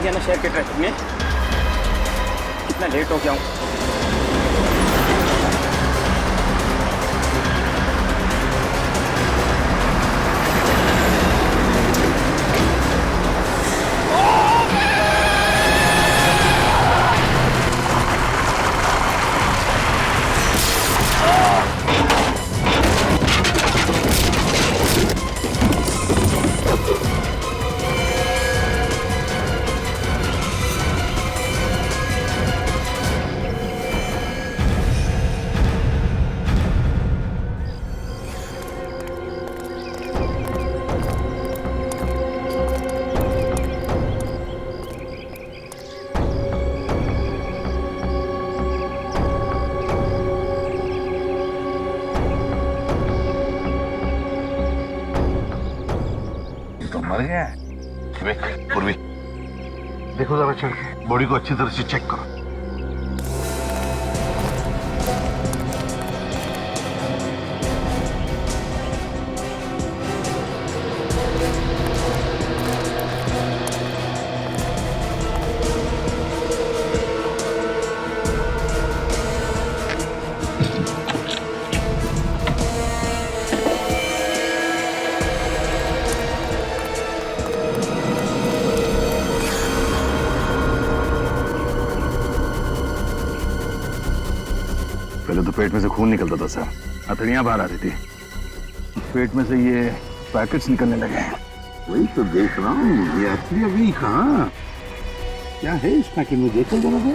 दिया ना शहर के ट्रैफिक में, कितना लेट हो गया हूँ। मर गया है। पूर्वी देखो जरा चढ़ के बॉडी को अच्छी तरह से चेक करो। पहले तो पेट में से खून निकलता था सर, हथेलियां बाहर आती थी, पेट में से ये पैकेट्स निकलने लगे हैं। वही तो देख रहा हूँ, ये असली अभी कहाँ क्या है इसका कि मैं देखो जरा सा।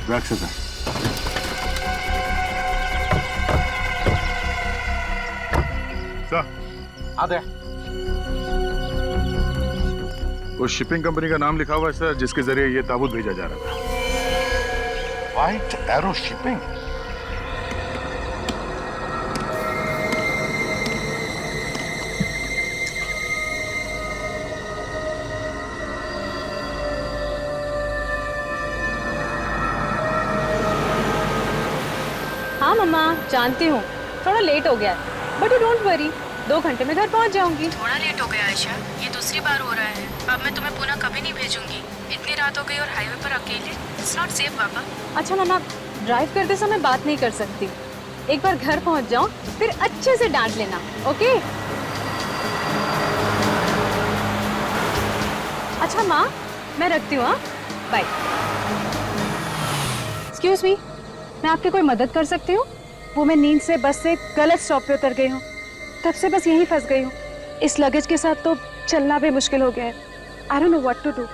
बैक से सर। आते उस शिपिंग कंपनी का नाम लिखा हुआ है सर, जिसके जरिए ये ताबूत भेजा जा रहा था। White arrow shipping. हाँ मम्मा, जानती हूँ थोड़ा लेट हो गया, बट यू डोंट वरी, 2 घंटे में घर पहुँच जाऊंगी। थोड़ा लेट हो गया आयशा, ये दूसरी बार हो रहा है। अब मैं तुम्हें पुनः कभी नहीं भेजूंगी। इतनी रात हो गई और हाईवे पर अकेले, इट्स नॉट सेफ पापा। अच्छा मम्मा, ड्राइव करते समय बात नहीं कर सकती, एक बार घर पहुँच जाओ फिर अच्छे से डांट लेना, ओके? अच्छा माँ, मैं रखती हूँ, हाँ, बाय। एक्सक्यूज मी, मैं आपकी कोई मदद कर सकती हूँ? वो मैं नींद से बस से गलत स्टॉप पे उतर गई हूँ, तब से बस यहीं फंस गई हूँ। इस लगेज के साथ तो चलना भी मुश्किल हो गया है। I don't know what to do.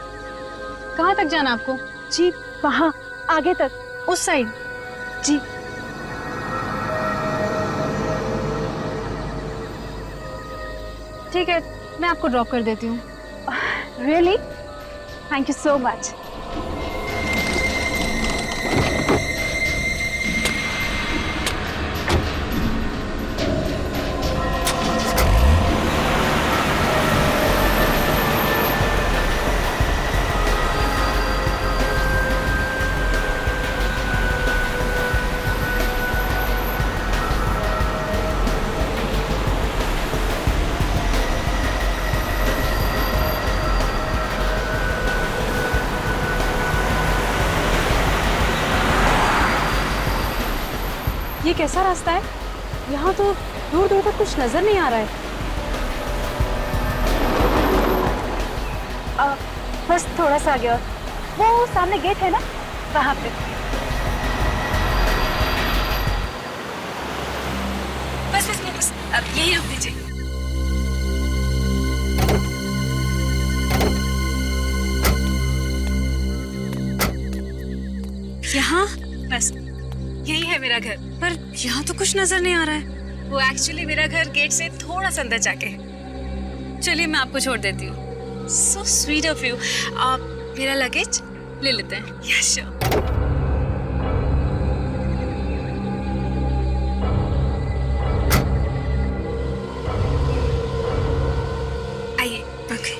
कहाँ तक जाना आपको? जी वहाँ आगे तक, उस साइड। जी ठीक है, मैं आपको ड्रॉप कर देती हूँ। Really? Thank you so much. ये कैसा रास्ता है? यहाँ तो दूर दूर तक कुछ नजर नहीं आ रहा है। बस थोड़ा सा आगे और वो सामने गेट है ना, वहाँ पे। बस बस बस, अब यही रुक दीजिए। यहाँ बस, यही है मेरा घर। पर यहाँ तो कुछ नजर नहीं आ रहा है। वो एक्चुअली मेरा घर गेट से थोड़ा सा अंदर जाके है। चलिए मैं आपको छोड़ देती हूँ। So sweet of you. आप मेरा लगेज ले लेते हैं। Yes sure. आइए। ओके।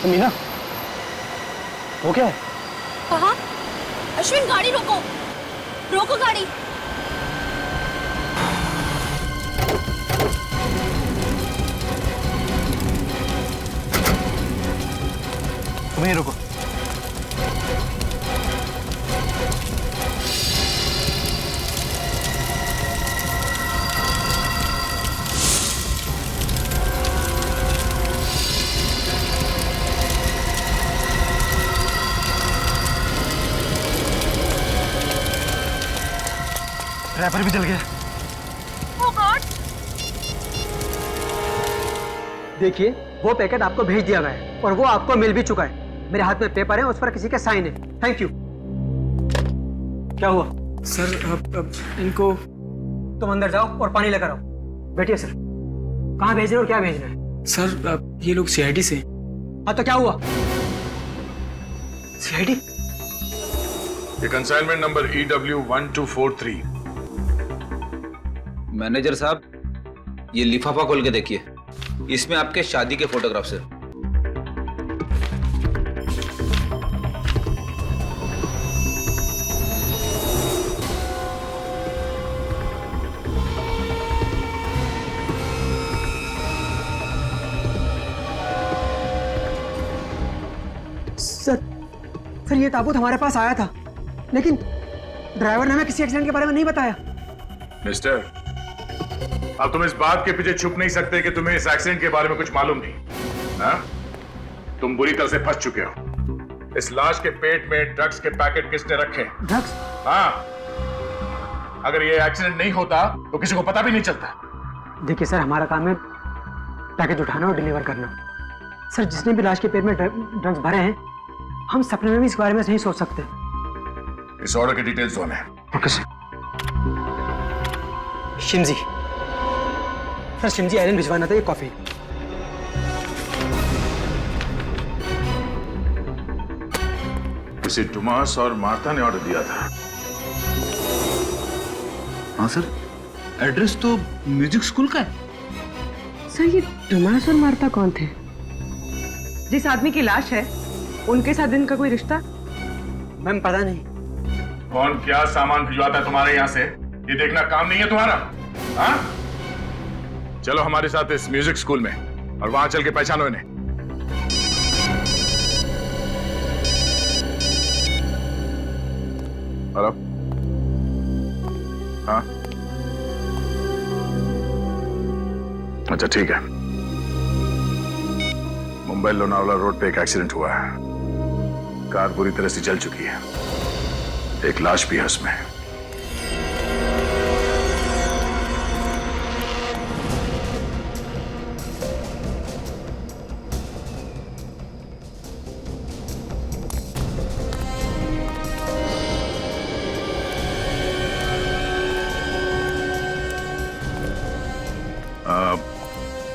मीना, वो क्या है? कहाँ? अश्विन गाड़ी रोको, रोको गाड़ी। तुम ही रुको। ड्राइवर भी जल गया। Oh God! देखिए, वो पैकेट आपको भेज दिया गया है और वो आपको मिल भी चुका है। मेरे हाथ में पेपर है, उस पर किसी के साइन है। Thank you. क्या हुआ? सर अब इनको तुम अंदर जाओ और पानी लेकर आओ। बैठिए सर। कहाँ भेज रहे हो और क्या भेजना है? सर अब ये लोग सीआईडी से। हाँ तो क्या हुआ? सीआईडी? ये कंसाइनमेंट नंबर EW1243। मैनेजर साहब, ये लिफाफा खोल के देखिए, इसमें आपके शादी के फोटोग्राफ्स हैं। सर ये ताबूत हमारे पास आया था, लेकिन ड्राइवर ने हमें किसी एक्सीडेंट के बारे में नहीं बताया। मिस्टर, अब तुम इस बात के पीछे छुप नहीं सकते कि तुम्हें इस एक्सीडेंट के बारे में कुछ मालूम नहीं। हाँ? तुम बुरी तरह से फंस चुके हो। इस लाश के पेट में ड्रग्स के पैकेट किसने रखे? ड्रग्स? हाँ, अगर ये एक्सीडेंट नहीं होता तो किसी को पता भी नहीं चलता। देखिए सर, हमारा काम है पैकेज उठाना और डिलीवर करना। सर, जिसने भी लाश के पेट में ड्रग्स भरे हैं, हम सपने में भी इस बारे में नहीं सोच सकते। इस ऑर्डर की डिटेल्स दो हमें। Okay sir. शिमजी सर, शिमजी आइलैंड भिजवाना था ये कॉफी। किसी टुमास और मार्था ने ऑर्डर दिया था। हाँ सर, एड्रेस तो म्यूजिक स्कूल का है। सर, ये टोमास और मार्था कौन थे? जिस आदमी की लाश है, उनके साथ इनका कोई रिश्ता? मैम पता नहीं। कौन क्या सामान भिजवाता है तुम्हारे यहाँ से, ये देखना काम नहीं है तुम्हारा? हाँ? चलो हमारे साथ इस म्यूजिक स्कूल में और वहां चल के पहचानो इन्हें। और अब? हाँ? अच्छा ठीक है। मुंबई लोनावला रोड पे एक एक्सीडेंट हुआ है। कार पूरी तरह से जल चुकी है, एक लाश भी है उसमें।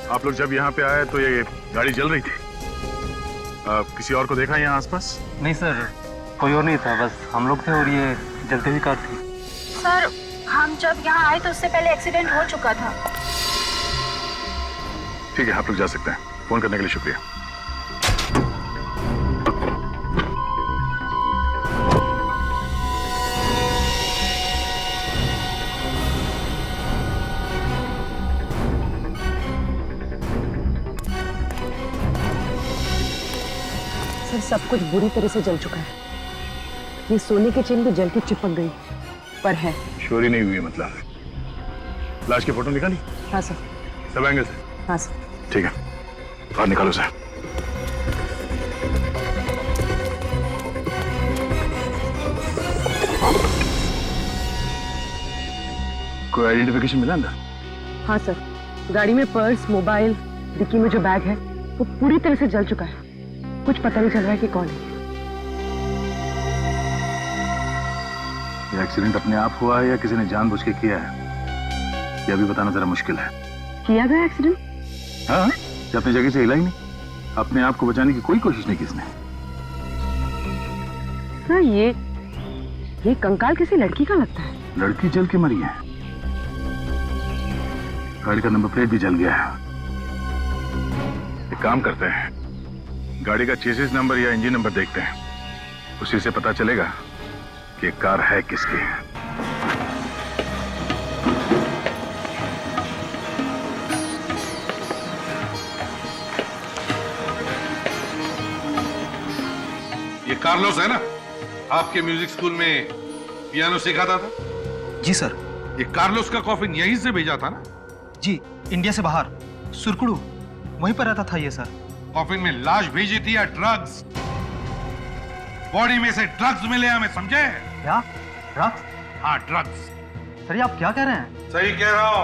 आप लोग जब यहाँ पे आए तो ये गाड़ी जल रही थी। किसी और को देखा यहाँ आसपास? नहीं सर, कोई और नहीं था, बस हम लोग थे और ये जलती हुई कार थी। सर, हम जब यहाँ आए तो उससे पहले एक्सीडेंट हो चुका था। ठीक है, आप लोग जा सकते हैं। फोन करने के लिए शुक्रिया। सर, सब कुछ बुरी तरह से जल चुका है। ये सोने की चेन भी जल के चिपक गई, पर है। चोरी नहीं हुई मतलब? लाश की फोटो निकाली? हाँ सर। सब एंगल से? हाँ सर। ठीक है, बाहर निकालो सर। कोई आइडेंटिफिकेशन मिला अंदर? हाँ सर, गाड़ी में पर्स, मोबाइल, डिक्की में जो बैग है वो पूरी तरह से जल चुका है। कुछ पता नहीं चल रहा है कि कौन है। ये एक्सीडेंट अपने आप हुआ है या किसी ने जानबूझ के किया है, यह भी बताना जरा मुश्किल है। किया गया एक्सीडेंट? हाँ, ये अपनी जगह से हिला ही नहीं। अपने आप को बचाने की कोई कोशिश नहीं की इसने। सर, ये कंकाल किसी लड़की का लगता है। लड़की जल के मरी है, गाड़ी का नंबर प्लेट भी जल गया है। एक काम करते हैं, गाड़ी का चेसिस नंबर या इंजन नंबर देखते हैं, उसी से पता चलेगा कि कार है किसकी। ये कार्लोस है ना, आपके म्यूजिक स्कूल में पियानो सिखाता था? जी सर। ये कार्लोस का कॉफिन यहीं से भेजा था ना? जी, इंडिया से बाहर सुरकुड़ू वहीं पर रहता था ये सर। कॉफिन में लाश भेजी थी या ड्रग्स? बॉडी में से ड्रग्स मिले हमें, समझे? क्या ड्रग्स? हाँ, ड्रग्स। सर ये आप क्या कह रहे हैं? सही कह रहा हूं।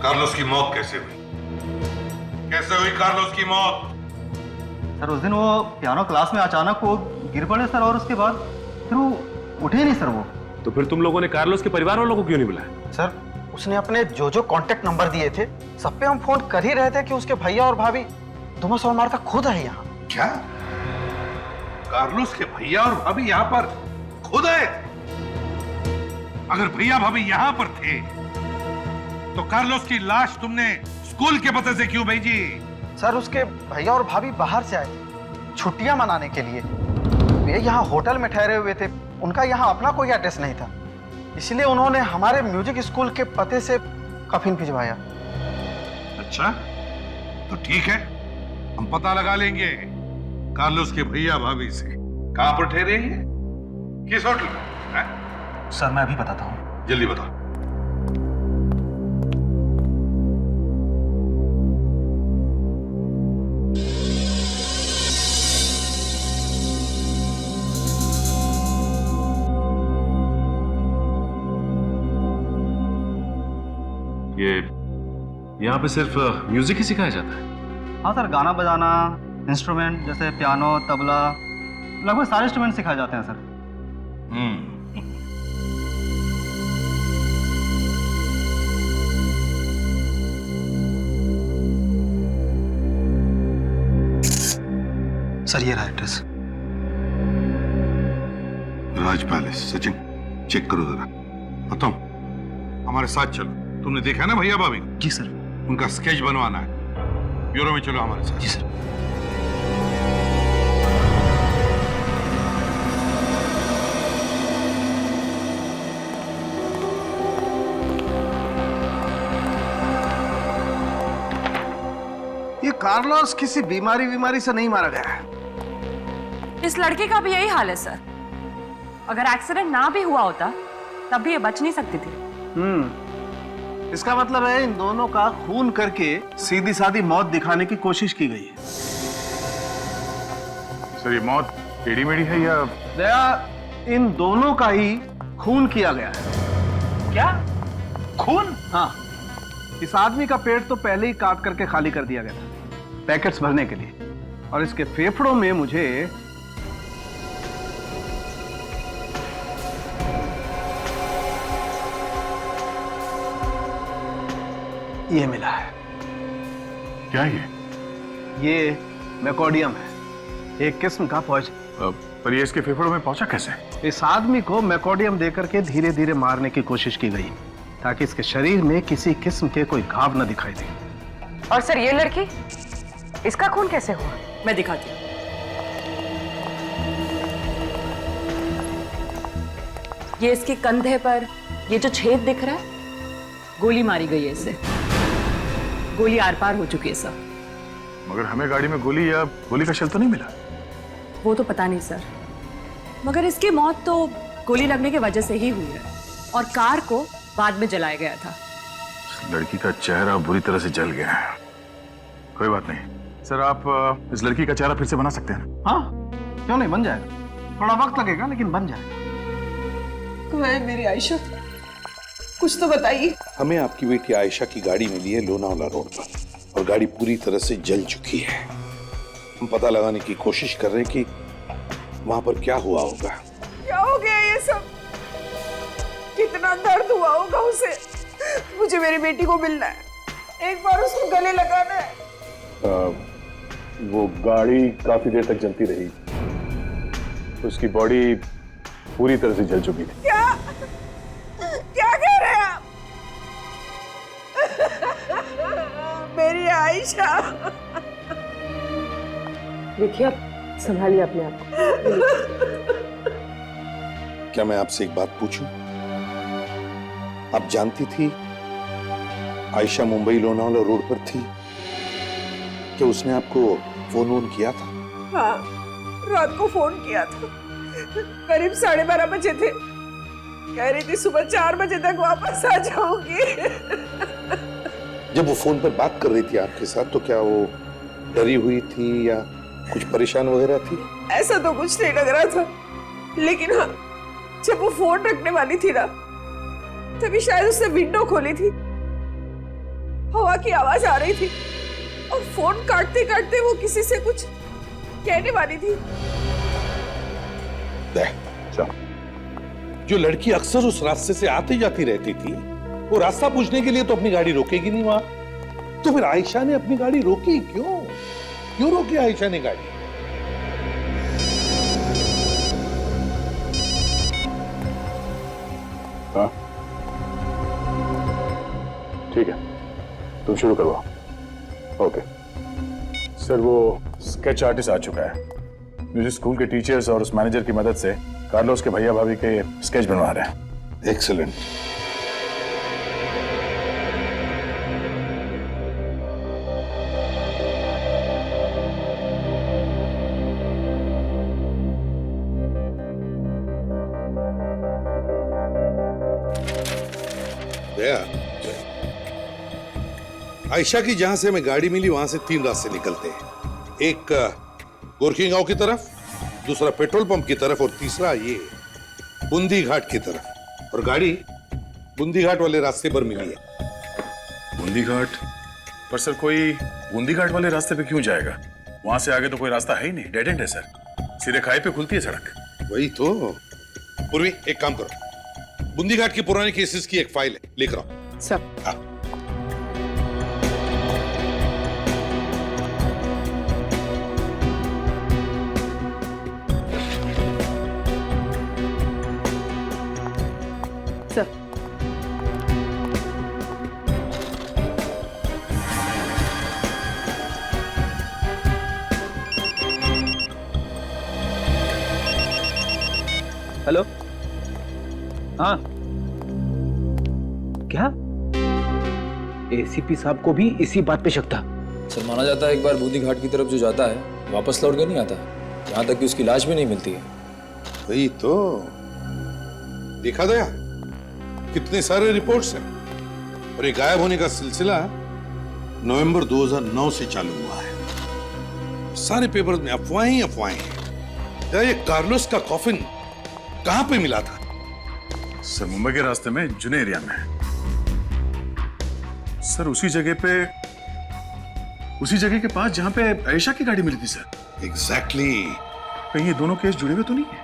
कार्लोस की मौत कैसे हुई? कैसे हुई कार्लोस की मौत? सर उस दिन वो पियानो क्लास में अचानक वो गिर पड़े सर, और उसके बाद फिर वो उठे नहीं सर वो। तो फिर तुम लोगों ने कार्लोस के परिवार वालों को क्यों नहीं बुलाया? सर उसने अपने जो कांटेक्ट नंबर दिए थे सब पे हम फोन कर ही रहे थे कि उसके भैया और भाभी दोनों सौ मारता खुद है यहाँ। क्या? कार्लोस के भैया और भाभी यहाँ पर खुद आए? अगर भैया भाभी यहाँ पर थे तो कार्लोस की लाश तुमने स्कूल के पते से क्यों भेजी? सर उसके भैया और भाभी बाहर से आए थे छुट्टियां मनाने के लिए। वे यहाँ होटल में ठहरे हुए थे, उनका यहाँ अपना कोई एड्रेस नहीं था, इसलिए उन्होंने हमारे म्यूजिक स्कूल के पते से कफिन भिजवाया। अच्छा, तो ठीक है, हम पता लगा लेंगे कार्लोस के भैया भाभी से। कहां पर ठहरे हैं? किस होटल में? सर मैं अभी बताता हूँ। जल्दी बताओ। ये यहाँ पे सिर्फ म्यूजिक ही सिखाया जाता है? हाँ सर, गाना बजाना, इंस्ट्रूमेंट जैसे पियानो, तबला, लगभग सारे इंस्ट्रूमेंट सिखाए जाते हैं सर। सर ये रहा एड्रेस। राज पैलेस। सचिन चेक करो जरा। बताओ, हमारे साथ चलो। तुमने देखा ना भैया भाभी? जी सर। उनका स्केच बनवाना है। ब्यूरो में चलो हमारे साथ। जी सर। ये कार्लोस किसी बीमारी से नहीं मारा गया है। इस लड़के का भी यही हाल है सर। अगर एक्सीडेंट ना भी हुआ होता तब भी ये बच नहीं सकती थी। इसका मतलब है इन दोनों का खून करके सीधी सादी मौत दिखाने की कोशिश की गई है। सर ये मौत टेढ़ी मेढ़ी है या? दया, इन दोनों का ही खून किया गया है। क्या खून? हाँ, इस आदमी का पेट तो पहले ही काट करके खाली कर दिया गया था पैकेट्स भरने के लिए, और इसके फेफड़ों में मुझे ये मिला है। क्या ये मैकोडियम है, एक किस्म का पॉइजन। पर ये इसके फेफड़ों में पहुंचा कैसे? इस आदमी को मैकोडियम देकर के धीरे धीरे मारने की कोशिश की गई ताकि इसके शरीर में किसी किस्म के कोई घाव न दिखाई दे। और सर ये लड़की, इसका खून कैसे हुआ? मैं दिखाती हूँ। ये इसके कंधे पर ये जो छेद दिख रहा है, गोली मारी गई है इसे। गोली आर पार हो चुकी है सर। मगर हमें गाड़ी में गोली या गोली का शेल तो नहीं मिला। वो तो पता नहीं सर, मगर इसकी मौत तो गोली लगने की वजह से ही हुई है, और कार को बाद में जलाया गया था। लड़की का चेहरा बुरी तरह से जल गया है। कोई बात नहीं सर, आप इस लड़की का चेहरा फिर से बना सकते हैं ना? हाँ, क्यों नहीं, बन जाएगा। थोड़ा वक्त लगेगा लेकिन बन जाएगा। मेरी आयशा, कुछ तो बताइए। हमें आपकी बेटी आयशा की गाड़ी मिली है लोनावाला रोड पर, और गाड़ी पूरी तरह से जल चुकी है। हम पता लगाने की कोशिश कर रहे हैं कि वहां पर क्या हुआ होगा। क्या हो गया ये सब? कितना दर्द हुआ होगा उसे। मुझे मेरी बेटी को मिलना है, एक बार उसको गले लगाना है। वो गाड़ी काफी देर तक जलती रही, उसकी बॉडी पूरी तरह से जल चुकी थी। क्या क्या कह रहे हैं आप? मेरी आयशा, देखिए आप संभालिए अपने आप को। क्या मैं आपसे एक बात पूछूं? आप जानती थी आयशा मुंबई लोनावाला रोड पर थी? क्या उसने आपको फोन वोन किया था? हाँ, रात को फोन किया था, करीब 12:30 बजे थे। कह रही थी सुबह 4 बजे तक वापस आ जाऊंगी। जब वो फोन पर बात कर रही थी आपके साथ तो क्या वो डरी हुई थी या कुछ परेशान वगैरह थी? ऐसा तो कुछ नहीं लग रहा था, लेकिन हाँ, जब वो फोन रखने वाली थी ना, तभी शायद उसने विंडो खोली थी, हवा की आवाज आ रही थी और फोन काटते काटते वो किसी से कुछ कहने वाली थी। जो लड़की अक्सर उस रास्ते से आती जाती रहती थी, वो रास्ता पूछने के लिए तो अपनी गाड़ी रोकेगी नहीं वहां। तो फिर आयशा ने अपनी गाड़ी रोकी क्यों? क्यों रोकी आयशा ने गाड़ी? हाँ ठीक है, तुम शुरू करवाओ। ओके सर, वो स्केच आर्टिस्ट आ चुका है। म्यूजिक स्कूल के टीचर्स और उस मैनेजर की मदद से कार्लोस के भैया भाभी के स्केच बनवा रहे हैं। एक्सीलेंट। आयशा की जहां से हमें गाड़ी मिली वहां से 3 रास्ते निकलते हैं। एक गोरखी गांव की तरफ, दूसरा पेट्रोल पंप की तरफ और तीसरा ये बूंदी घाट की तरफ। और गाड़ी बूंदी घाट वाले रास्ते पर मिली है। बूंदी घाट पर सर, कोई बूंदी घाट वाले रास्ते पे क्यों जाएगा? वहां से आगे तो कोई रास्ता है ही नहीं, डेड एंड है सर। सीधे खाई पे खुलती है सड़क। वही तो। पूर्वी एक काम करो, बूंदी घाट की पुरानी केसेस की एक फाइल है, लेकर आओ। सब हाँ। हेलो, हाँ क्या? एसीपी साहब को भी इसी बात पे शक था। सर माना जाता है एक बार बूंदी घाट की तरफ जो जाता है वापस लौट के नहीं आता, यहाँ तक कि उसकी लाश भी नहीं मिलती है। वही तो। देखा गया कितने सारे रिपोर्ट्स हैं, और ये गायब होने का सिलसिला नवंबर 2009 से चालू हुआ है। सारे पेपर्स में अफवाहें ही अफवाहें हैं। क्या ये कार्लोस का कॉफिन कहां पे मिला था? सर मुंबई के रास्ते में जुने एरिया में। सर उसी जगह के पास जहां पे आयशा की गाड़ी मिली थी सर। एग्जैक्टली। कहीं ये दोनों केस जुड़े हुए तो नहीं है?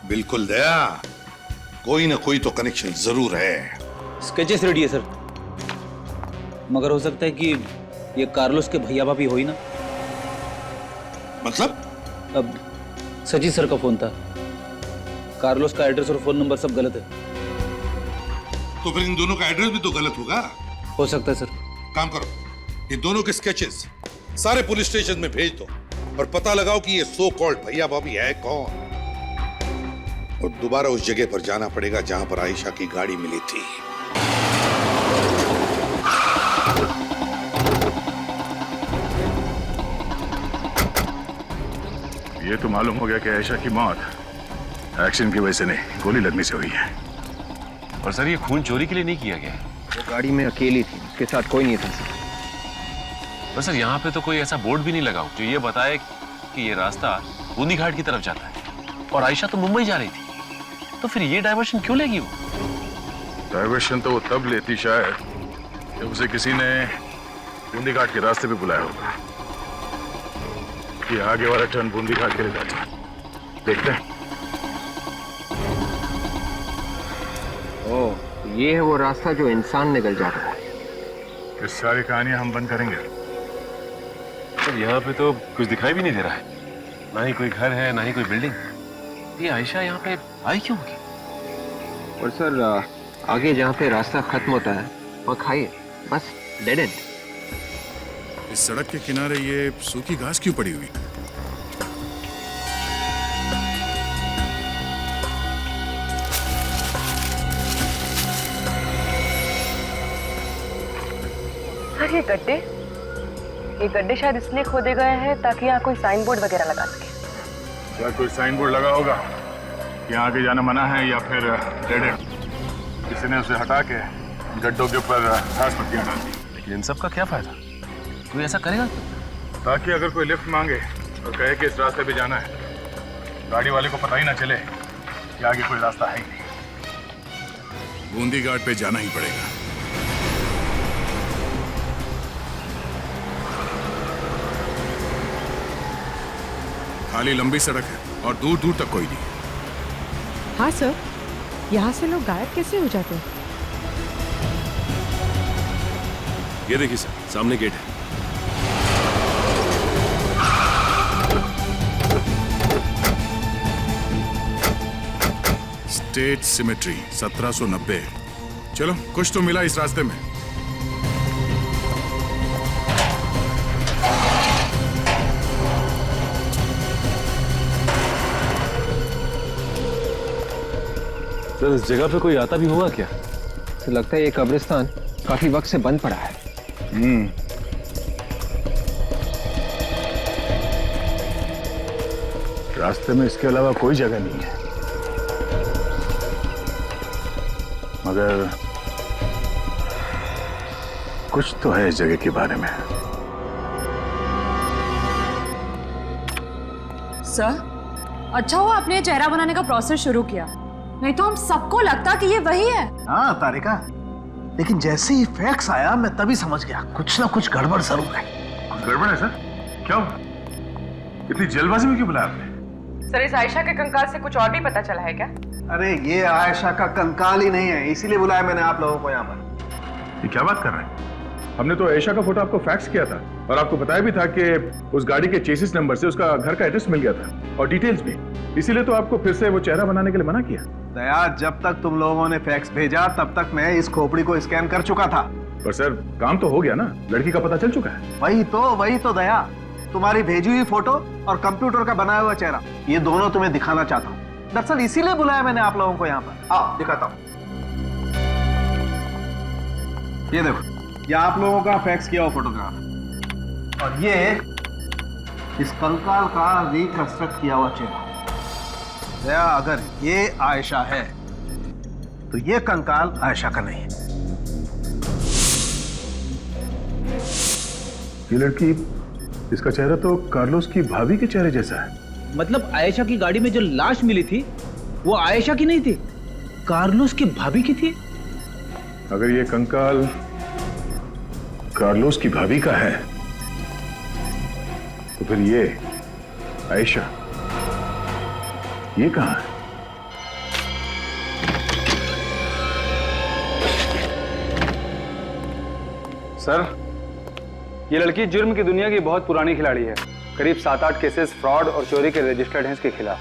बिल्कुल दया, कोई ना कोई तो कनेक्शन जरूर है। स्केचेस रेडी है सर, मगर हो सकता है कि ये कार्लोस के भैया भाभी हो ही ना। मतलब? अब सचिन सर का फोन था, कार्लोस का एड्रेस और फोन नंबर सब गलत है। तो फिर इन दोनों का एड्रेस भी तो गलत होगा। हो सकता है सर। काम करो, ये दोनों के स्केचेस सारे पुलिस स्टेशन में भेज दो और पता लगाओ कि ये सो कॉल्ड भैया भाभी है कौन। और दोबारा उस जगह पर जाना पड़ेगा जहां पर आयशा की गाड़ी मिली थी। ये तो मालूम हो गया कि आयशा की मौत एक्सीडेंट की वजह से नहीं, गोली लगने से हुई है। और सर ये खून चोरी के लिए नहीं किया गया। वो गाड़ी में अकेली थी, उसके साथ कोई नहीं था सर। पर सर यहाँ पे तो कोई ऐसा बोर्ड भी नहीं लगा हो जो ये बताए कि ये रास्ता बूंदी घाट की तरफ जाता है, और आयशा तो मुंबई जा रही थी। तो फिर ये डायवर्शन क्यों लेगी वो? डायवर्शन तो वो तब लेती शायद जब उसे किसी ने बूंदी घाट के रास्ते पे बुलाया होगा कि आगे वाला टर्न बूंदी घाट के लिए जाता है। देखते हैं। ओह, ये है वो रास्ता जो इंसान निकल जाता है। इस सारी कहानियां हम बंद करेंगे। सर यहाँ पे तो कुछ दिखाई भी नहीं दे रहा है, ना ही कोई घर है ना ही कोई बिल्डिंग। ये आयशा यहाँ पे आई क्यों होगी? और सर आगे जहाँ पे रास्ता खत्म होता है वहाँ खाई है, बस डेड एंड। इस सड़क के किनारे ये सूखी घास क्यों पड़ी हुई? सर ये गड्ढे शायद इसलिए खोदे गए हैं ताकि यहाँ कोई साइन बोर्ड वगैरह लगा सके। क्या कोई साइन बोर्ड लगा होगा कि यहाँ आगे जाना मना है, या फिर डेड एंड किसी ने उसे हटा के गड्ढों के ऊपर घास पत्तियां डाल दी? लेकिन इन सब का क्या फायदा? कोई ऐसा करेगा? ताकि अगर कोई लिफ्ट मांगे और कहे कि इस रास्ते पे जाना है, गाड़ी वाले को पता ही ना चले कि आगे कोई रास्ता है ही नहीं। बूंदी घाट पे जाना ही पड़ेगा। खाली लंबी सड़क है और दूर दूर तक कोई नहीं। हाँ सर, यहाँ से लोग गायब कैसे हो जाते हैं? ये देखिए सर, सामने गेट है। State symmetry 1790। चलो, कुछ तो मिला इस रास्ते में। सर, इस जगह पे कोई आता भी होगा क्या? तो लगता है ये कब्रिस्तान काफी वक्त से बंद पड़ा है। रास्ते में इसके अलावा कोई जगह नहीं है, मगर कुछ तो है इस जगह के बारे में। सर, अच्छा हुआ आपने चेहरा बनाने का प्रोसेस शुरू किया, नहीं तो हम सबको लगता कि ये वही है। हाँ तारिका, लेकिन जैसे ही फैक्स आया मैं तभी समझ गया कुछ ना कुछ गड़बड़ जरूर है। गड़बड़ है सर? क्या हुआ? इतनी जल्दबाजी में क्यों बुलाया आपने? सर, इस आयशा के कंकाल से कुछ और भी पता चला है क्या? अरे ये आयशा का कंकाल ही नहीं है, इसीलिए बुलाया मैंने आप लोगों को यहाँ पर। ये क्या बात कर रहे हैं? हमने तो आयशा का फोटो आपको फैक्स किया था और आपको बताया भी था कि उस गाड़ी के चेसिस नंबर से उसका घर का एड्रेस मिल गया था और डिटेल्स भी, इसीलिए तो आपको फिर से वो चेहरा बनाने के लिए मना किया। दया, जब तक तुम लोगों ने फैक्स भेजा तब तक मैं इस खोपड़ी को स्कैन कर चुका था। पर सर, काम तो हो गया ना, लड़की का पता चल चुका है। वही तो दया, तुम्हारी भेजी हुई फोटो और कंप्यूटर का बनाया हुआ चेहरा, ये दोनों तुम्हें दिखाना चाहता हूँ। दरअसल इसीलिए बुलाया मैंने आप लोगों को यहाँ पर। आओ दिखाता हूँ। ये देखो, ये आप लोगों का फैक्स किया हुआ फोटोग्राफ, और ये इस कंकाल का रिकंस्ट्रक्ट किया हुआ चेहरा। दया, अगर ये आयशा है तो ये कंकाल आयशा का नहीं है। ये लड़की, इसका चेहरा तो कार्लोस की भाभी के चेहरे जैसा है। मतलब आयशा की गाड़ी में जो लाश मिली थी वो आयशा की नहीं थी, कार्लोस की भाभी की थी। अगर ये कंकाल कार्लोस की भाभी का है तो फिर ये आयशा, ये कहां है? सर, ये लड़की जुर्म की दुनिया की बहुत पुरानी खिलाड़ी है। करीब 7-8 केसेस फ्रॉड और चोरी के रजिस्टर्ड हैं इसके खिलाफ।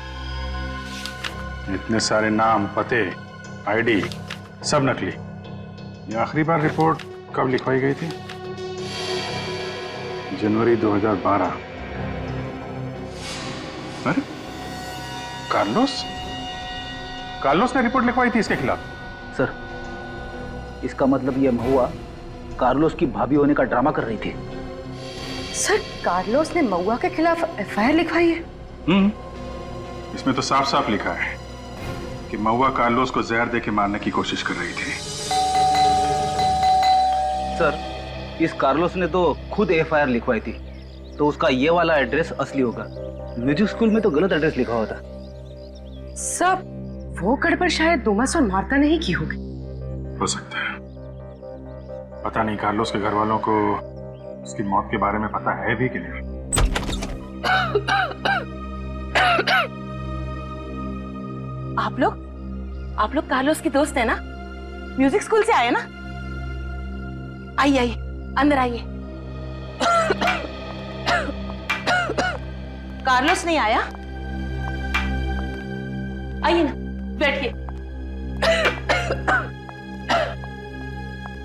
इतने सारे नाम, पते, आईडी सब नकली। ये आखिरी बार रिपोर्ट कब लिखवाई गई थी? जनवरी 2012। अरे, कार्लोस ने रिपोर्ट लिखवाई थी इसके खिलाफ? सर, इसका मतलब यह महुआ कार्लोस की भाभी होने का ड्रामा कर रही थी। सर, कार्लोस ने महुआ के खिलाफ एफआईआर लिखवाई है? इसमें तो साफ साफ लिखा है कि महुआ कार्लोस को जहर देके मारने की कोशिश कर रही थी। सर, इस कार्लोस ने तो खुद एफआईआर लिखवाई थी, तो उसका ये वाला एड्रेस असली होगा। म्यूजिक स्कूल में तो गलत एड्रेस लिखा होता। सब वो गड़बड़ शायद डोमास और मार्ता ने ही की होगी। हो सकता है, पता नहीं कार्लोस के घर वालों को उसकी मौत के बारे में पता है भी कि नहीं। आप लोग कार्लोस के दोस्त है ना? म्यूजिक स्कूल से आए ना? आइए अंदर आइए। कार्लोस नहीं आया? आइए ना, बैठिए।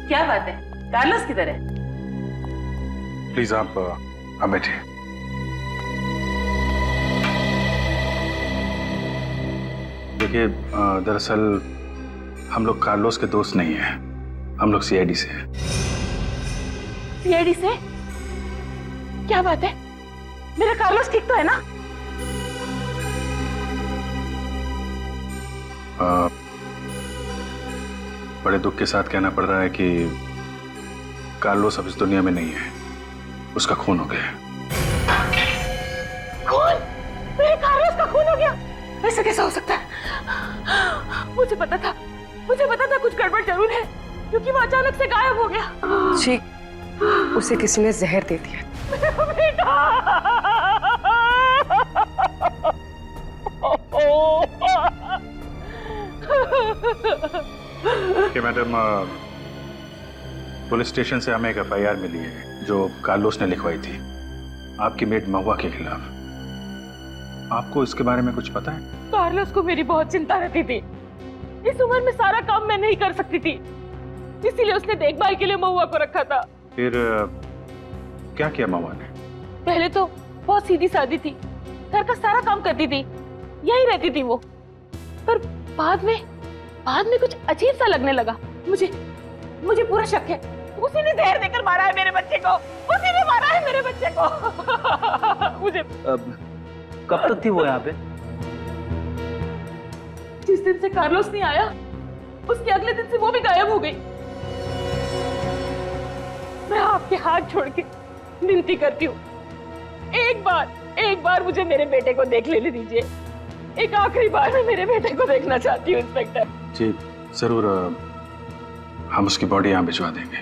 क्या बात है, कार्लोस किधर है? प्लीज आप बैठिए। देखिए, दरअसल हम लोग कार्लोस के दोस्त नहीं हैं, हम लोग सीआईडी से हैं। सीआईडी से? क्या बात है? मेरा कार्लोस ठीक तो है ना? बड़े दुख के साथ कहना पड़ रहा है कि कार्लोस अब इस दुनिया में नहीं है, उसका खून हो गया। खून? मेरे कार्लोस का खून हो गया? ऐसा कैसा हो सकता है? मुझे पता था कुछ गड़बड़ जरूर है, क्योंकि वो अचानक से गायब हो गया। जी, उसे किसी ने जहर दे दिया। बेटा! कि मैडम, पुलिस स्टेशन से हमें एक एफआईआर मिली है जो कार्लोस ने लिखवाई थी आपकी मेट महुआ के खिलाफ। आपको इसके बारे में कुछ पता है? कार्लोस को मेरी बहुत चिंता रहती थी। इस उम्र में सारा काम मैं नहीं कर सकती थी, इसीलिए उसने देखभाल के लिए महुआ को रखा था। फिर क्या किया महुआ ने? पहले तो बहुत सीधी सादी थी, घर का सारा काम करती थी, यही रहती थी वो। पर बाद में कुछ अजीब सा लगने लगा। मुझे पूरा शक है, उसी ने जहर देकर मारा है मेरे बच्चे को। उसी ने मारा है मेरे बच्चे को। मुझे कब तक थी वो यहाँ पे? जिस दिन से कार्लोस नहीं आया, उसके अगले दिन से वो भी गायब हो गई। मैं आपके हाथ छोड़ के विनती करती हूँ, एक बार मुझे मेरे बेटे को देख लेने दीजिए। एक आखिरी बार मैं मेरे बेटे को देखना चाहती हूँ इंस्पेक्टर। जी जरूर, हम उसकी बॉडी यहाँ भिजवा देंगे।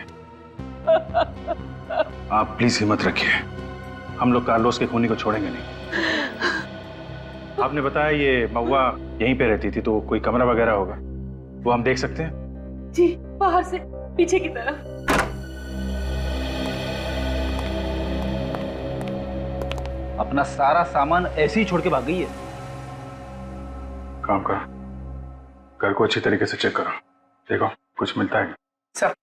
आप प्लीज हिम्मत रखिए, हम लोग कार्लोस के खूनी को छोड़ेंगे नहीं। आपने बताया ये महुआ यहीं पे रहती थी, तो कोई कमरा वगैरह होगा, वो हम देख सकते हैं? जी, बाहर से पीछे की तरफ। अपना सारा सामान ऐसे ही छोड़ के भाग गई है। काम करो, घर को अच्छी तरीके से चेक करो, देखो कुछ मिलता है। सर,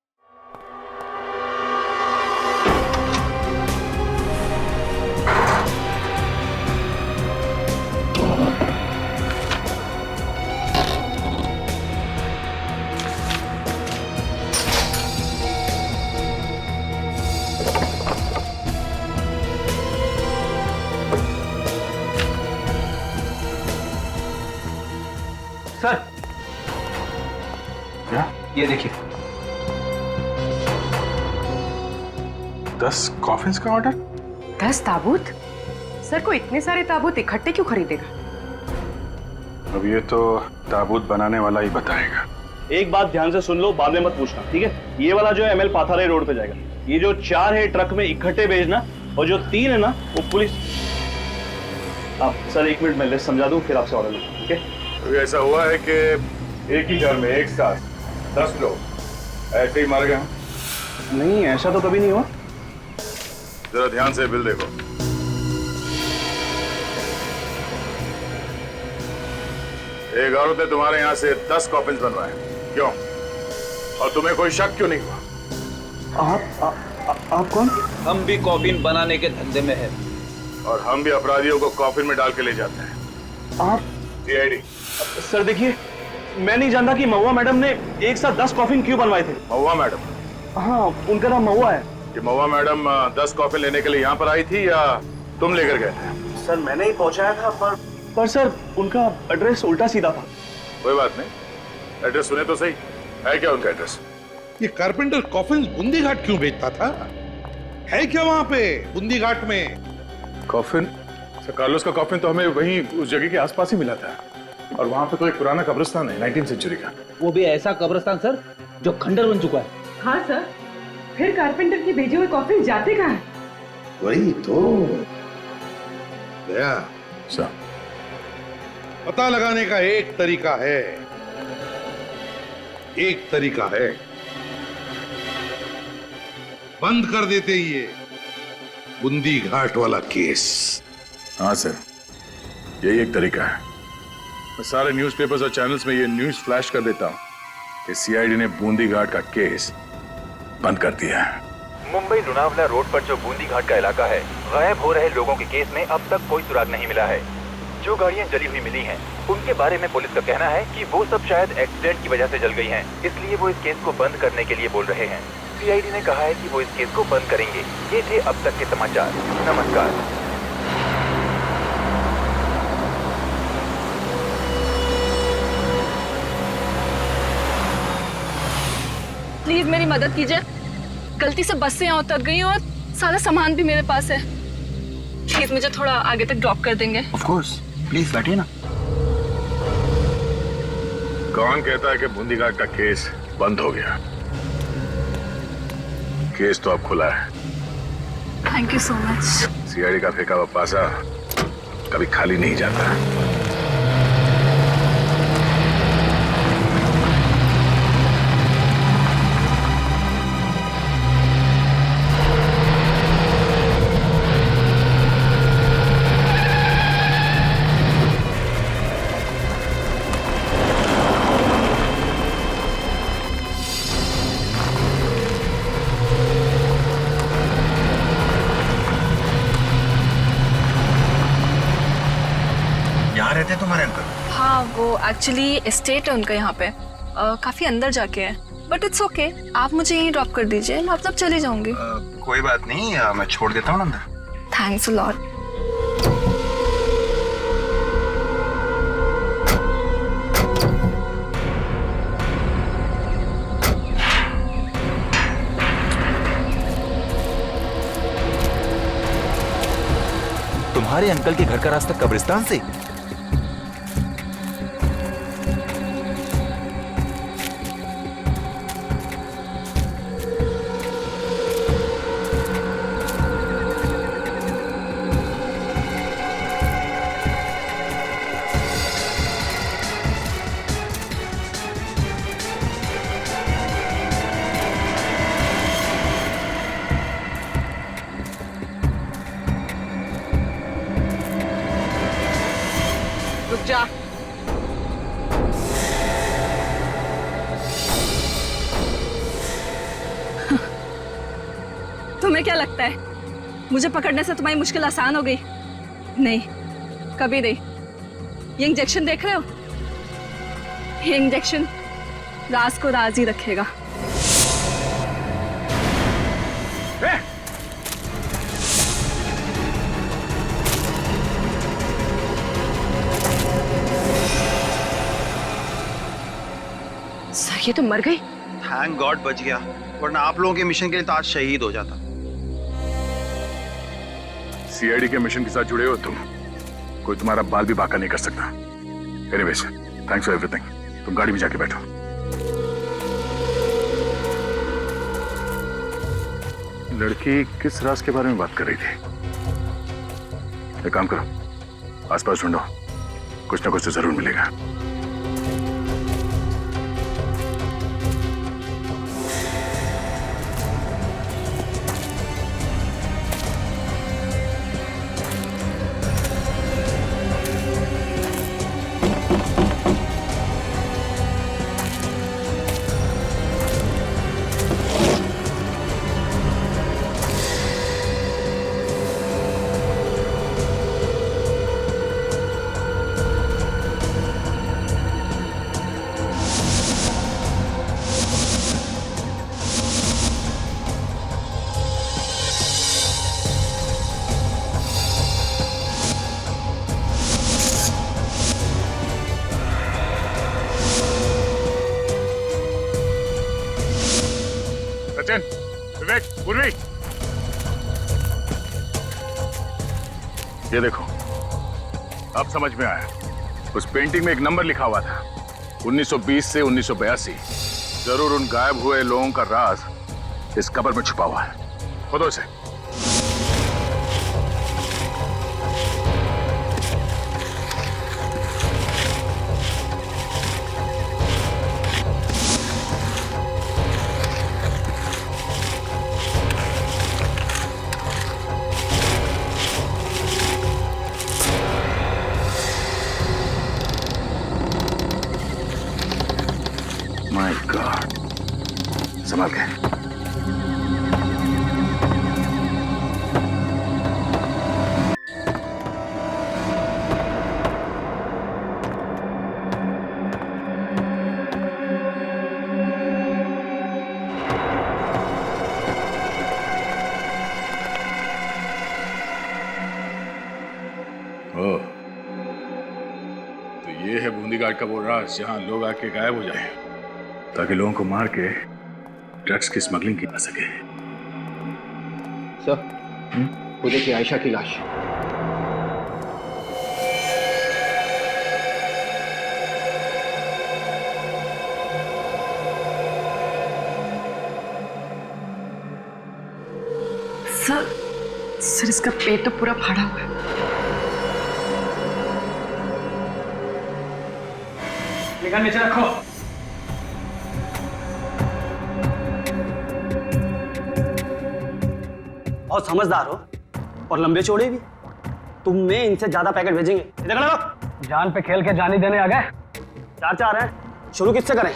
सर, क्या? ये देखिए, 10 कॉफिन्स का ऑर्डर। 10 ताबूत? सर को इतने सारे ताबूत इकट्ठे क्यों खरीदेगा? अब ये तो ताबूत बनाने वाला ही बताएगा। एक बात ध्यान से सुन लो, बाद में मत पूछना, ठीक है? ये वाला जो है ML पाथारे रोड पे जाएगा। ये जो 4 है ट्रक में इकट्ठे भेजना, और जो 3 है ना वो पुलिस। आप सर 1 मिनट में लिस्ट समझा दूं, फिर आपसे ऑर्डर लूंगा, ठीक है? तो ऐसा हुआ है कि एक ही घर में एक साथ 10 लोग ऐसे ही मर गए? नहीं, ऐसा तो कभी नहीं हुआ। जरा ध्यान से बिल देखो। एक औरत ने तुम्हारे यहाँ से 10 कॉफिन्स बनवाए, क्यों? और तुम्हें कोई शक क्यों नहीं हुआ? आप कौन? हम भी कॉफिन बनाने के धंधे में है, और हम भी अपराधियों को कॉफिन में डाल के ले जाते हैं। आप? सीआईडी। सर देखिए, मैं नहीं जानता कि महुआ मैडम ने एक साथ 10 कॉफिन क्यों बनवाए थे। महुआ मैडम? हाँ, उनका नाम महुआ है। कि महुआ मैडम 10 कॉफिन लेने के लिए यहाँ पर आई थी या तुम लेकर गए थे? सर मैंने ही पहुंचाया था, पर सर उनका एड्रेस उल्टा सीधा था। कोई बात नहीं, एड्रेस सुने तो सही, है क्या उनका एड्रेस? ये कारपेंटर कॉफिन बूंदी घाट क्यों बेचता था? है क्या वहां पे बूंदी घाट में कॉफिन? सर कार्लोस का कॉफिन तो हमें वहीं उस जगह के आसपास ही मिला था, और वहां पे तो एक पुराना कब्रिस्तान है 19th सेंचुरी का। वो भी ऐसा कब्रिस्तान सर जो खंडर बन चुका है। हाँ सर, फिर कारपेंटर की भेजे हुए कॉफिन जाते कहाँ हैं? वही तो दया सर, पता लगाने का एक तरीका है, बंद कर देते ये बूंदी घाट वाला केस। हाँ सर, यही एक तरीका है। मैं सारे न्यूज़पेपर्स और चैनल्स में ये न्यूज़ फ्लैश कर देता हूँ कि सीआईडी ने बूंदी घाट का केस बंद कर दिया है। मुंबई लोनावला रोड पर जो बूंदी घाट का इलाका है, गायब हो रहे लोगों के केस में अब तक कोई सुराग नहीं मिला है। जो गाड़ियां जली हुई मिली हैं, उनके बारे में पुलिस का कहना है कि वो सब शायद एक्सीडेंट की वजह से जल गई हैं, इसलिए वो इस केस को बंद करने के लिए बोल रहे हैं। सीआईडी ने कहा है कि वो इस केस को बंद करेंगे। ये थे अब तक के समाचार। नमस्कार। प्लीज मेरी मदद कीजिए, गलती से बस से यहाँ उतर गई और सारा सामान भी मेरे पास है। प्लीज मुझे थोड़ा आगे तक ड्रॉप कर देंगे? ऑफ कोर्स, प्लीज बैठिए ना। कौन कहता है कि बूंदी घाट का केस बंद हो गया? केस तो अब खुला है। Thank you so much. CID का फेंका हुआ पासा कभी खाली नहीं जाता। रहते हैं तुम्हारे अंकल? हाँ, वो एक्चुअली एस्टेट है उनका यहाँ पे, काफी अंदर जाके है, बट इट्स ओके। आप मुझे यहीं ड्रॉप कर दीजिए, मैं अब तक चली जाऊंगी। कोई बात नहीं, मैं छोड़ देता हूँ अंदर। Thanks a lot. तुम्हारे अंकल के घर का रास्ता कब्रिस्तान से? रुक जा। तुम्हें क्या लगता है मुझे पकड़ने से तुम्हारी मुश्किल आसान हो गई? नहीं, कभी नहीं। ये इंजेक्शन देख रहे हो? ये इंजेक्शन राज को राज ही रखेगा। सर, ये तो मर गई। थैंक गॉड बच गया, वरना आप लोगों के मिशन के लिए तो आज शहीद हो जाता। सीआईडी के मिशन के साथ जुड़े हो तुम, कोई तुम्हारा बाल भी बांका नहीं कर सकता। Anyways, thanks for everything. तुम गाड़ी में जाके बैठो। लड़की किस राज के बारे में बात कर रही थी? एक काम करो, आसपास ढूंढो, कुछ ना कुछ तो जरूर मिलेगा। सचिन, विवेक, पूर्वी, ये देखो, अब समझ में आया। उस पेंटिंग में एक नंबर लिखा हुआ था, 1920 से 1982। जरूर उन गायब हुए लोगों का राज इस कब्र में छुपा हुआ है। खोदो इसे। माय गॉड, संभाल के। तो ये है बूंदी घाट का वो राज जहां लोग आके गायब हो जाए ताकि लोगों को मार के ड्रग्स की स्मगलिंग की जा सके। सर, वो देखिए आयशा की लाश। सर इसका पेट तो पूरा फाड़ा हुआ है। निगाह नीचे रखो। बहुत समझदार हो और लंबे चौड़े भी। तुम में इनसे ज्यादा पैकेट भेजेंगे। इधर लगा। जान पे खेल के जान ही देने आ गए। चार चार हैं, शुरू किससे करें?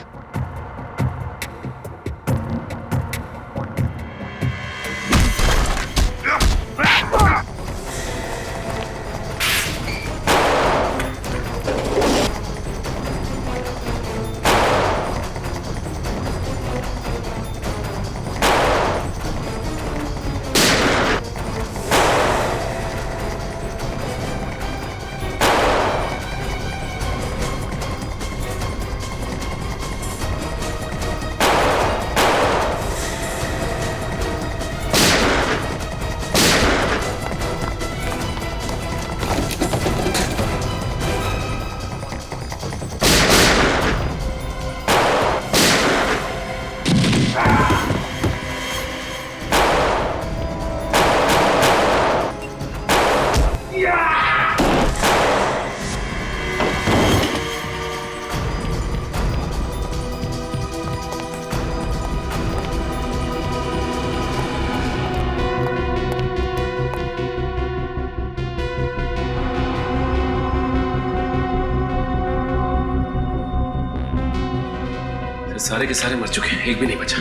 सारे के सारे मर चुके हैं, एक भी नहीं बचा।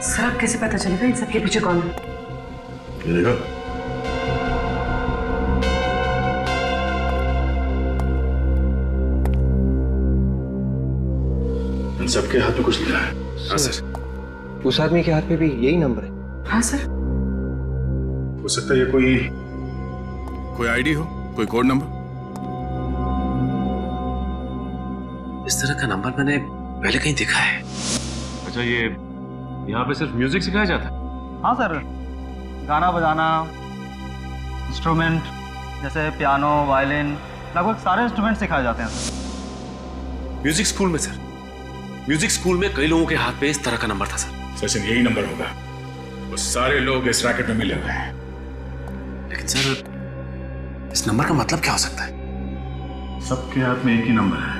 सर अब कैसे पता चलेगा इन सबके पीछे कौन है? ये देखो, इन सबके हाथ में कुछ लिखा है। हाँ सर। उस आदमी के हाथ में भी यही नंबर है। हाँ सर। हो सकता है ये कोई आईडी हो, कोई कोड नंबर। इस तरह का नंबर मैंने पहले कहीं देखा है। अच्छा, ये यहाँ पे सिर्फ म्यूजिक सिखाया जाता है? हाँ सर, गाना बजाना, इंस्ट्रूमेंट जैसे पियानो, वायलिन, लगभग सारे इंस्ट्रूमेंट सिखाए जाते हैं सर। म्यूजिक स्कूल में? सर म्यूजिक स्कूल में कई लोगों के हाथ पे इस तरह का नंबर था सर। सचिन, यही नंबर होगा। वो सारे लोग इस रैकेट में मिले हुए हैं। लेकिन सर इस नंबर का मतलब क्या हो सकता है? सबके हाथ में एक ही नंबर है।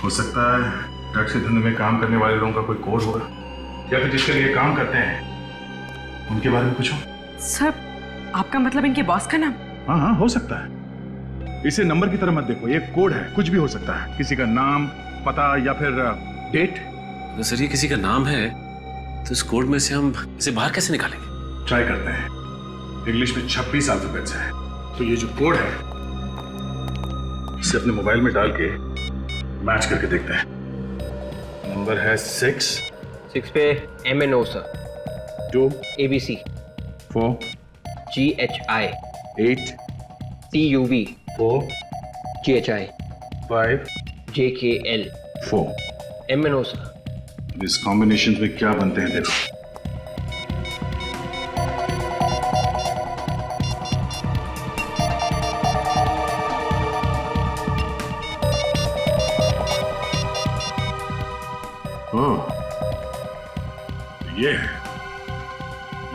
हो सकता है ड्रग्स के धंधे में काम करने वाले लोगों का कोई कोड होगा, या फिर जिसके लिए काम करते हैं उनके बारे में पूछो। सर आपका मतलब इनके बॉस का नाम? हाँ हाँ, हो सकता है। इसे नंबर की तरह मत देखो, ये कोड है, कुछ भी हो सकता है। किसी का नाम, पता या फिर डेट। अगर सर ये किसी का नाम है तो इस कोड में से हम इसे बाहर कैसे निकालेंगे? ट्राई करते हैं। इंग्लिश में 26 अल्फाबेट्स है, तो ये जो कोड है इसे अपने मोबाइल में डाल के मैच करके देखते हैं। नंबर है 6 पे MNO sir, 2 ABC, 4 GHI, 8 TUV, 4 GHI, 5 JKL, 4। MNO sir. इस कॉम्बिनेशन में क्या बनते हैं देखो।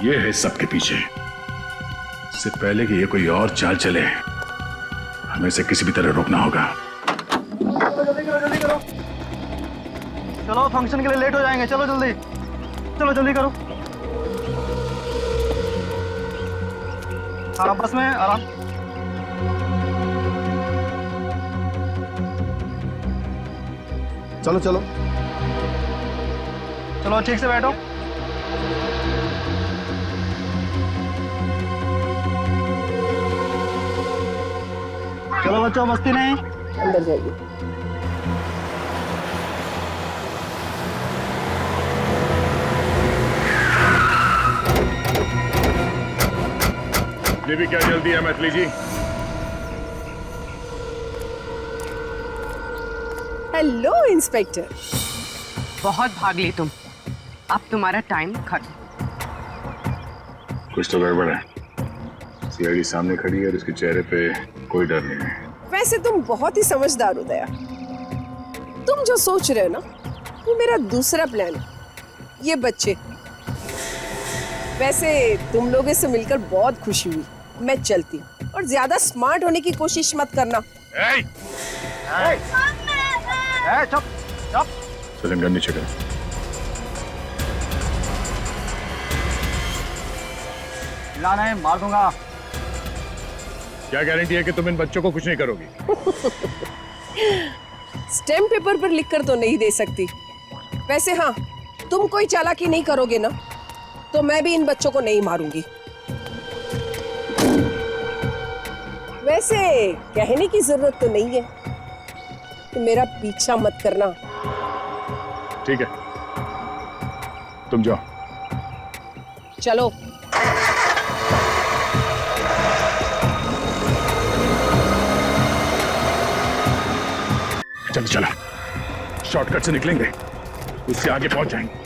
ये है सबके पीछे। इससे पहले कि ये कोई और चाल चले, हमें इसे किसी भी तरह रोकना होगा। जल्दी करो। चलो फंक्शन के लिए लेट हो जाएंगे, चलो जल्दी, चलो जल्दी करो। आराम, बस में आराम। चलो चलो चलो, ठीक से बैठो। चलो बच्चों, मस्ती नहीं, अंदर जाइए। ये भी क्या जल्दी है मैथिली जी? Hello inspector. बहुत भाग ली तुम, अब तुम्हारा टाइम खत्म। कुछ तो गड़बड़ है। सीआईडी सामने खड़ी है और उसके चेहरे पे कोई डर नहीं है। वैसे तुम बहुत ही समझदार हो दया। तुम जो सोच रहे हो ना, वो मेरा दूसरा प्लान है। ये बच्चे, वैसे तुम लोगों से मिलकर बहुत खुशी हुई। मैं चलती हूँ और ज्यादा स्मार्ट होने की कोशिश मत करना। चुप चुप। सिलेंडर नीचे कर। लाना है, मार दूंगा। क्या गारंटी है कि तुम इन बच्चों को कुछ नहीं करोगी? स्टैम्प पेपर पर लिखकर तो नहीं दे सकती। वैसे हाँ, तुम कोई चालाकी नहीं करोगे ना, तो मैं भी इन बच्चों को नहीं मारूंगी। वैसे कहने की जरूरत तो नहीं है, तो मेरा पीछा मत करना। ठीक है, तुम जाओ। चलो। चलो चलो, शॉर्टकट से निकलेंगे, उससे आगे पहुंच जाएंगे।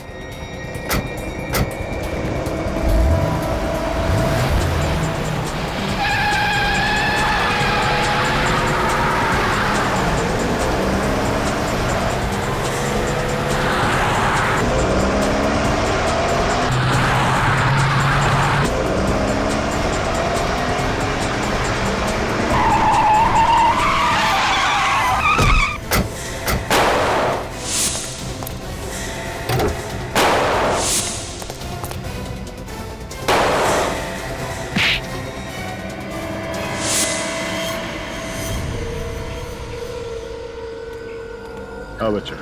हाँ बच्चा,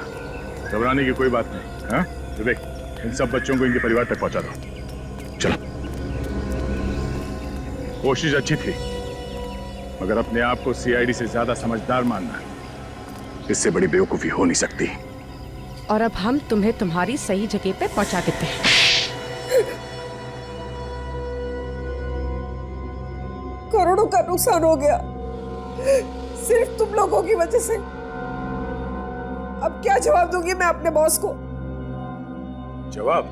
घबराने की कोई बात नहीं। हाँ विवेक, इन सब बच्चों को इनके परिवार तक पहुंचा दो। चलो। कोशिश अच्छी थी, मगर अपने आप को सीआईडी से ज्यादा समझदार मानना, इससे बड़ी बेवकूफी हो नहीं सकती। और अब हम तुम्हें तुम्हारी सही जगह पे पहुंचा देते हैं। करोड़ों का नुकसान हो गया सिर्फ तुम लोगों की वजह से। अब क्या जवाब दूंगी मैं अपने बॉस को? जवाब?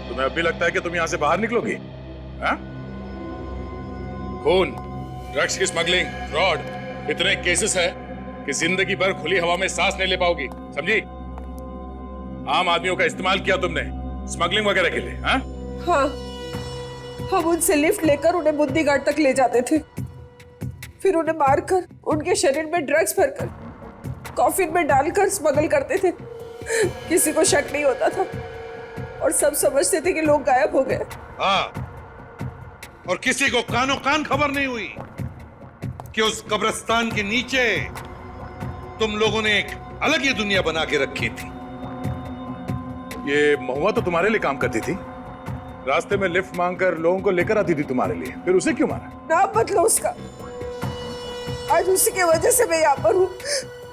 तुम्हें अब भी लगता है कि तुम यहां से बाहर निकलोगी? हाँ? खून, ड्रग्स की स्मगलिंग, फ्रॉड, इतने केसेस है कि जिंदगी भर खुली हवा में सांस नहीं ले पाओगी, समझी? आम आदमियों का इस्तेमाल किया तुमने स्मगलिंग वगैरह के लिए। हाँ? हाँ, हम उनसे लिफ्ट लेकर उन्हें बुद्धि घाट तक ले जाते थे, फिर उन्हें मारकर उनके शरीर में ड्रग्स भरकर कॉफिन में डालकर स्मगल करते थे। किसी को शक नहीं होता था और सब समझते थे कि लोग गायब हो गए। हाँ, और किसी को कानो कान खबर नहीं हुई कि उस कब्रिस्तान के नीचे तुम लोगों ने एक अलग ही दुनिया बना के रखी थी। ये महुआ तो तुम्हारे लिए काम करती थी, रास्ते में लिफ्ट मांगकर लोगों को लेकर आती थी तुम्हारे लिए, फिर उसे क्यों मारा? नाम बदलो उसका। आज उसी की वजह से मैं यहाँ पर हूँ।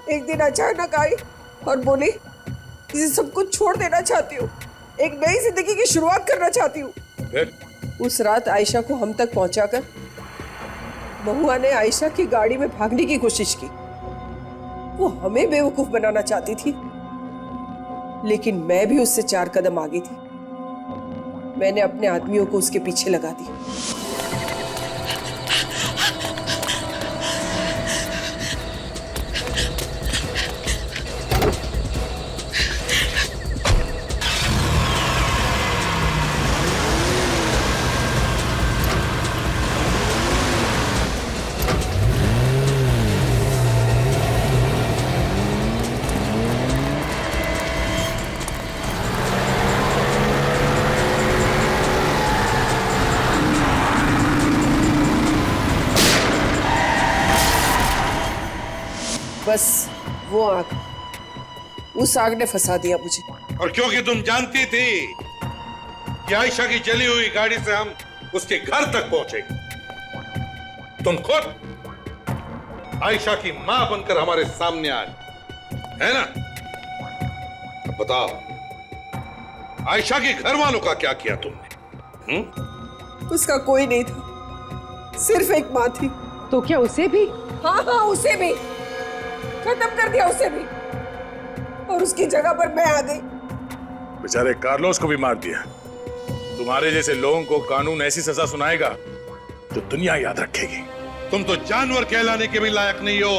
एक दिन अचानक आई और बोली कि सब कुछ छोड़ देना चाहती हूँ, एक नई जिंदगी की शुरुआत करना चाहती हूँ। उस रात आयशा को हम तक पहुंचाकर महुआ ने आयशा की गाड़ी में भागने की कोशिश की। वो हमें बेवकूफ बनाना चाहती थी, लेकिन मैं भी उससे 4 कदम आगे थी। मैंने अपने आदमियों को उसके पीछे लगा दी। बस वो आग, उस आग ने फंसा दिया मुझे। और क्योंकि तुम जानती थी कि आयशा की जली हुई गाड़ी से हम उसके घर तक पहुंचेंगे, तुम खुद आयशा की मां बनकर हमारे सामने आए, है ना? अब बताओ, आयशा के घर वालों का क्या किया तुमने? उसका कोई नहीं था, सिर्फ एक मां थी। तो क्या उसे भी? हाँ हाँ, उसे भी खत्म कर दिया, उसे भी। और उसकी जगह पर मैं आ गई। बेचारे कार्लोस को भी मार दिया। तुम्हारे जैसे लोगों को कानून ऐसी सजा सुनाएगा जो दुनिया याद रखेगी। तुम तो जानवर कहलाने के भी लायक नहीं हो।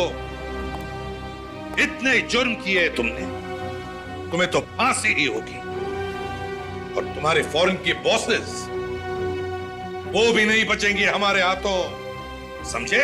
इतने जुर्म किए तुमने, तुम्हें तो फांसी ही होगी। और तुम्हारे फॉरेन के बॉसेस वो भी नहीं बचेंगे हमारे हाथों, समझे?